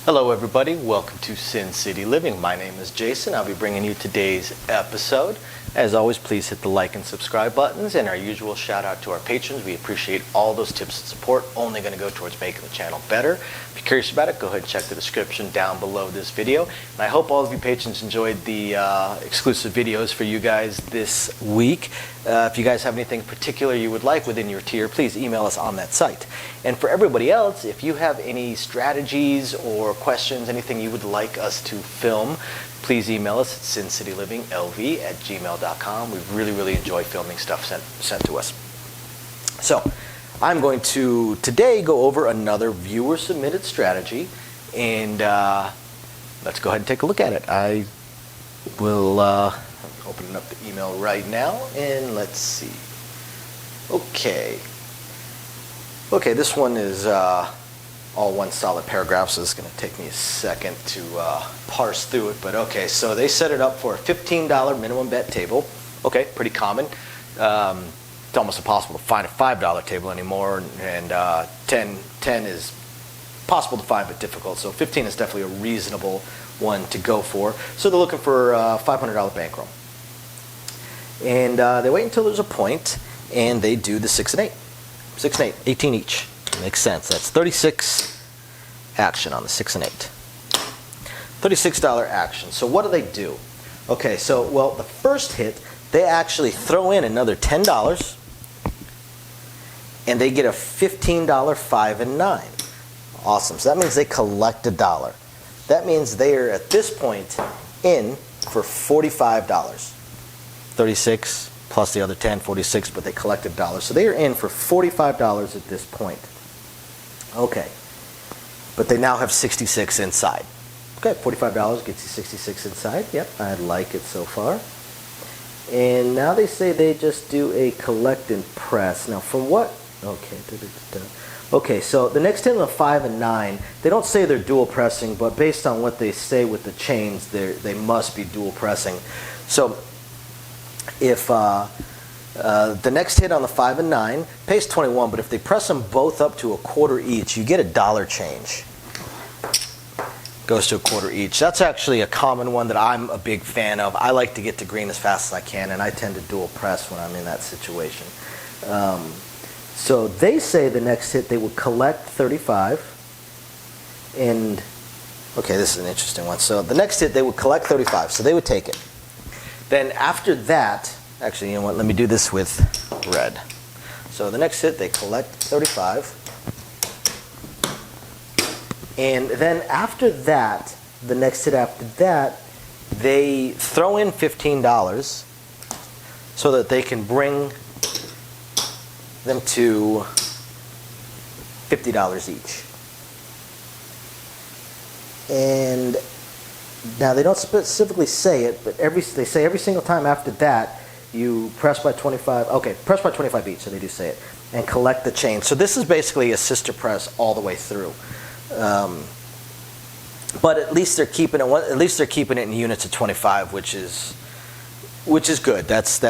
Hello everybody, welcome to Sin City Living. My name is Jason. I'll be bringing you today's episode. As always, please hit the like and subscribe buttons, and our usual shout out to our patrons. We appreciate all those tips and support, only going to go towards making the channel better. If you're curious about it, go ahead and check the description down below this video. And I hope all of you patrons enjoyed the exclusive videos for you guys this week. If you guys have anything particular you would like within your tier, please email us on that site. And for everybody else, if you have any strategies or questions, anything you would like us to film, please email us at sincityliving.lv@gmail.com. We really enjoy filming stuff sent to us. So I'm going to today go over another viewer submitted strategy, and let's go ahead and take a look at it. I will open up the email right now, and let's see. Okay, this one is all one solid paragraph, so it's going to take me a second to parse through it. But okay, so they set it up for a $15 minimum bet table. Okay, pretty common. It's almost impossible to find a $5 table anymore, and 10 is possible to find but difficult. So 15 is definitely a reasonable one to go for. So they're looking for a $500 bankroll, and they wait until there's a point, and they do the 6 and 8, 6 and 8, 18 each. Makes sense. That's 36 action on the 6 and 8. $36 action. So what do? Okay, so well, the first hit, they actually throw in another $10, and they get a $15 5 and 9. Awesome. So that means they collect $1. That means they are at this point in for $45. 36 plus the other 10, 46, but they collected $1. So they are in for $45 at this point. Okay, but they now have 66 inside. Okay, $45 gets you 66 inside. Yep, I like it so far. And now they say they just do a collect and press. Now from what? Okay, okay, so the next 10 of the 5 and 9, they don't say they're dual pressing, but based on what they say with the chains, they must be dual pressing. So if the next hit on the 5 and 9 pays 21, but if they press them both up to a quarter each, you get $1 change. Goes to a quarter each. That's actually a common one that I'm a big fan of. I like to get to green as fast as I can, and I tend to dual press when I'm in that situation. So they say the next hit they would collect 35, and okay, this is an interesting one. So the next hit they would collect 35, so they would take it. Then after that, actually, you know what, let me do this with red. So the next hit, they collect 35. And then after that, the next hit after that, they throw in $15 so that they can bring them to $50 each. And now they don't specifically say it, but they say every single time after that, you press by 25, okay, press by 25 each, so they do say it, and collect the chain. So this is basically a sister press all the way through. But at least they're keeping it. At least they're keeping it in units of 25, which is good. That's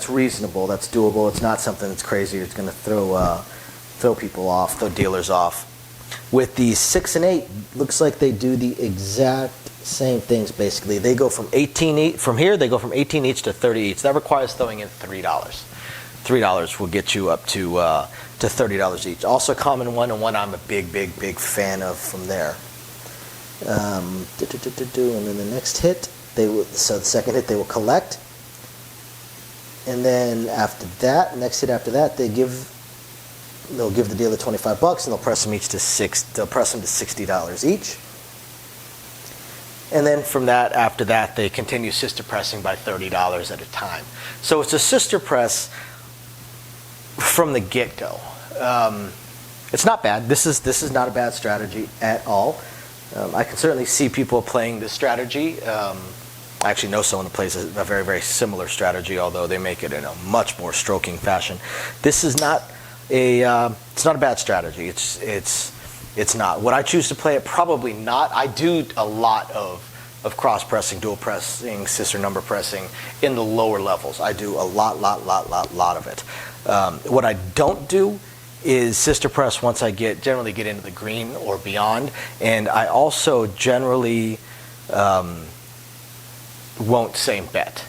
reasonable. That's doable. It's not something that's crazy. It's going to throw people off, throw dealers off. With the 6 and 8, looks like they do the exact same things basically. They go from 18 each, from here they go from 18 each to 30 each. That requires throwing in $3. $3 will get you up to $30 each. Also a common one, and one I'm a big fan of from there. And then the next hit, so the second hit they will collect, and then after that, next hit after that, they'll give the dealer $25, and they'll press them each to $60 each. And then from that, after that, they continue sister pressing by $30 at a time. So it's a sister press from the get-go. It's not bad. This is not a bad strategy at all. I can certainly see people playing this strategy. I actually know someone who plays a very similar strategy, although they make it in a much more stroking fashion. This is not it's not a bad strategy. It's not. Would I choose to play it? Probably not. I do a lot of cross pressing, dual pressing, sister number pressing in the lower levels. I do a lot of it. What I don't do is sister press once I generally get into the green or beyond, and I also generally won't same bet.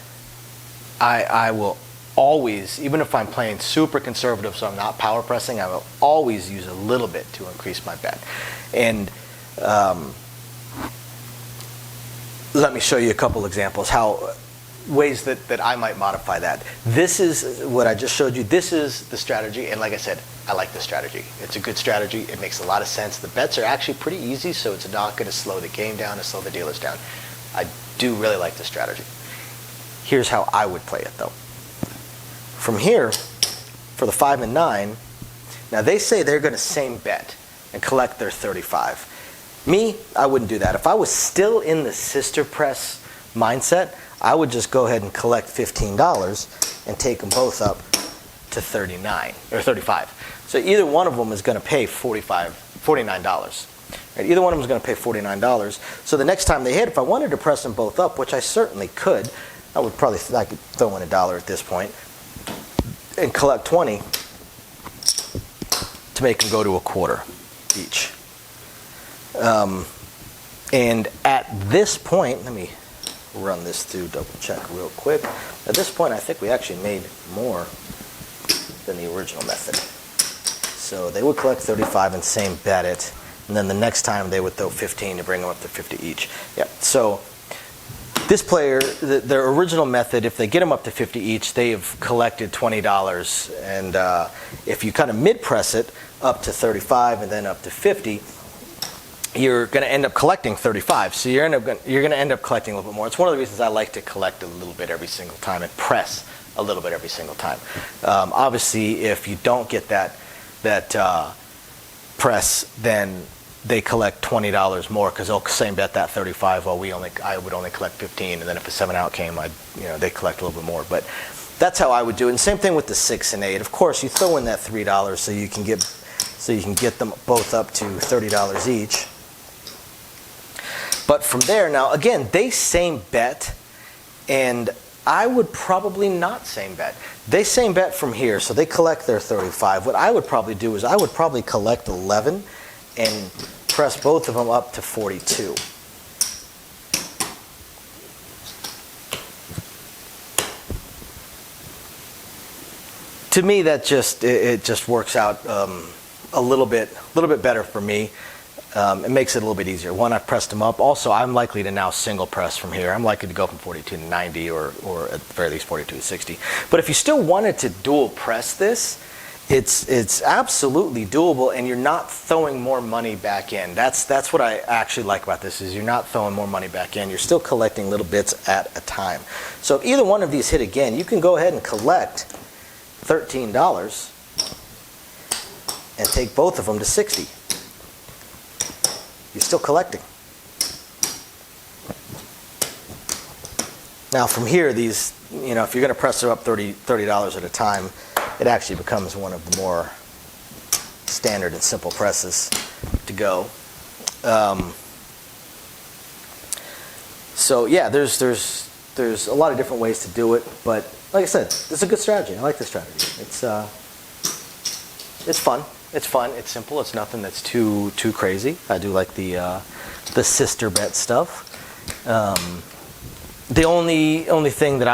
I will always, even if I'm playing super conservative, so I'm not power pressing, I will always use a little bit to increase my bet. And let me show you a couple examples, ways that I might modify that. This is what I just showed you. This is the strategy, and like I said, I like this strategy. It's a good strategy. It makes a lot of sense. The bets are actually pretty easy, so it's not going to slow the game down and slow the dealers down. I do really like this strategy. Here's how I would play it, though. From here, for the 5 and 9, now they say they're going to same bet and collect their 35. Me, I wouldn't do that. If I was still in the sister press mindset, I would just go ahead and collect $15 and take them both up to 39 or 35. So either one of them is going to pay $49. Right? Either one of them is going to pay $49. So the next time they hit, if I wanted to press them both up, which I certainly could, I could throw in $1 at this point and collect 20 to make them go to a quarter each. And at this point, let me run this through, double check real quick. At this point, I think we actually made more than the original method. So they would collect 35 and same bet it, and then the next time they would throw 15 to bring them up to 50 each. Yeah. So this player, their original method, if they get them up to 50 each, they have collected $20. And if you kind of mid-press it up to 35 and then up to 50, you're going to end up collecting 35. So you're going to end up collecting a little bit more. It's one of the reasons I like to collect a little bit every single time and press a little bit every single time. Obviously, if you don't get that press, then they collect $20 more because they'll same bet that 35. Well, I would only collect 15, and then if a 7 out came, they collect a little bit more. But that's how I would do it. And same thing with the 6 and 8. Of course, you throw in that $3 so you can get them both up to $30 each. But from there, now again, they same bet, and I would probably not same bet. They same bet from here, so they collect their 35. What I would probably do is I would probably collect 11 and press both of them up to 42. To me, that just works out a little bit better for me. It makes it a little bit easier. One, I've pressed them up. Also, I'm likely to now single press from here. I'm likely to go from 42 to 90 or at the very least 42 to 60. But if you still wanted to dual press this, it's absolutely doable, and you're not throwing more money back in. That's what I actually like about this, is you're not throwing more money back in. You're still collecting little bits at a time. So if either one of these hit again, you can go ahead and collect $13 and take both of them to 60. You're still collecting. Now from here, these, if you're going to press them up $30 at a time, it actually becomes one of the more standard and simple presses to go. So yeah, there's a lot of different ways to do it, but like I said, it's a good strategy. I like this strategy. It's fun. It's fun. It's simple. It's nothing that's too crazy. I do like the sister bet stuff. The only thing that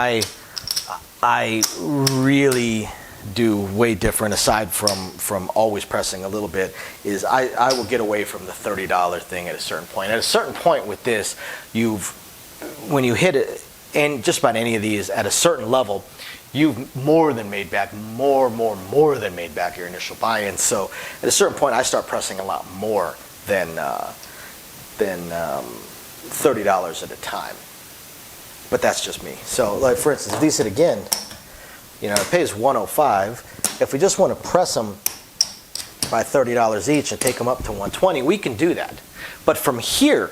I really do way different, aside from always pressing a little bit, is I will get away from the $30 thing at a certain point. At a certain point with this, when you hit it, and just about any of these at a certain level, you've more than made back, more than made back your initial buy-in. So at a certain point, I start pressing a lot more than $30 at a time. But that's just me. So like for instance, if these hit again, it pays $105. If we just want to press them by $30 each and take them up to $120, we can do that. But from here,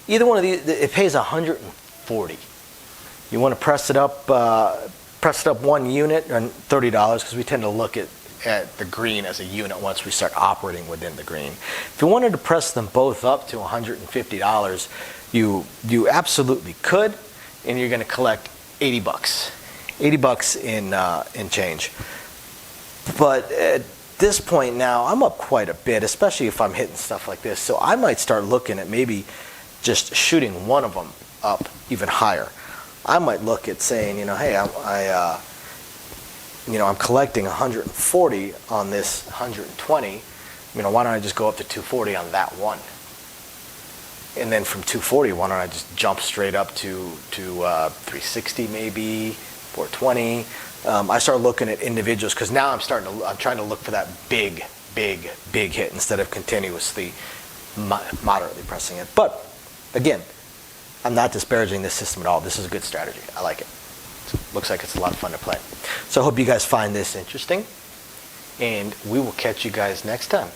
either one of these, it pays $140. You want to press it up 1 unit and $30, because we tend to look at the green as a unit once we start operating within the green. If you wanted to press them both up to $150, you absolutely could, and you're going to collect $80 in change. But at this point now, I'm up quite a bit, especially if I'm hitting stuff like this. So I might start looking at maybe just shooting one of them up even higher. I might look at saying, hey, I'm collecting 140 on this 120. Why don't I just go up to 240 on that one? And then from 240, why don't I just jump straight up to 360 maybe, 420? I start looking at individuals because now I'm trying to look for that big hit instead of continuously moderately pressing it. But again, I'm not disparaging this system at all. This is a good strategy. I like it. Looks like it's a lot of fun to play. So I hope you guys find this interesting, and we will catch you guys next time.